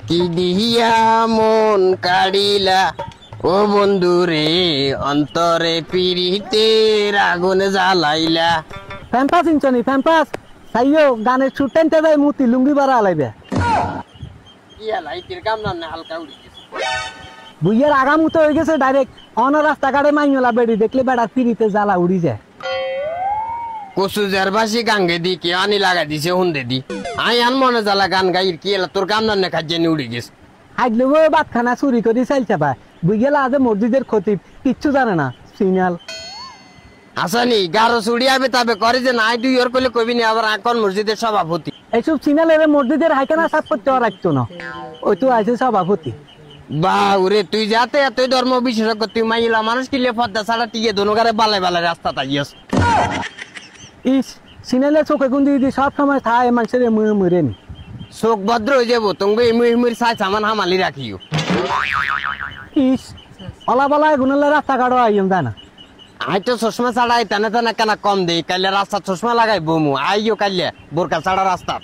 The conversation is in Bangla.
কি দিহিয়া মন কাড়িলা ও বন্ধু রে অন্তরে পিরিতের আগুন জ্বালাইলা। ফ্যাম্পাস ইনচনি ফ্যাম্পাস সাইয়ো গানের সুর টানতে যায় মুতি লুঙ্গি বাড়া আলাইবে ইয়া লাইটের কাম না হালকা উড়ি গেছে। বুইয়ের আগামুতো হয়ে গেছে ডাইরেক্ট অন রাস্তাঘাটে মাইনলা বেড়ি দেখলে বেড়া পিরিতে জ্বালা উড়ি যায়। কসু জারবাসি গাঙ্গে দি কে আনি লাগাই দিছে হুন্দে দি আই আন মনে জ্বালা গান গাইর কি এলা তোর কাম না খাজ্জানি উড়ি গেছে। হাইডলেও বাতখানা চুরি করে চাইছে ভাই বুইয়েলা আজ মসজিদের খতিব কিচ্ছু জানে না সিগন্যাল আসানি গারো চুড়ি আবে তবে করে যে নাই দুই ওর কইলে কইবি নি আবার আকন মসজিদের সভাপতি এইসব সিগন্যাল মসজিদের হাইখানা সাফ করতে রাখতো না ওই তো আছে সভাপতি। বাউরে তুই যাতে এতই ধর্ম বিশেষজ্ঞ তুই মাইলা মানুষ কিলে পদ্মা ছাড়া টিকে দোনোগারে বালে বালে রাস্তা তাইয়াস। ইস সিগন্যালের চোখে গুন্দি দি সব সময় থায় মানুষের মরেন চোখ ভদ্র হয়ে যাবো তুমি এমুর সাই সামান হামালি রাখিও। ইস অলা বলা গুনলে রাস্তাঘাটও আইম জানা আই তো চশমা ছাড়াই টানে টানে কেনা কম দেই কাইলে রাস্তা চশমা লাগাই বমু আইও কাইলে বোরকা ছাড়া রাস্তা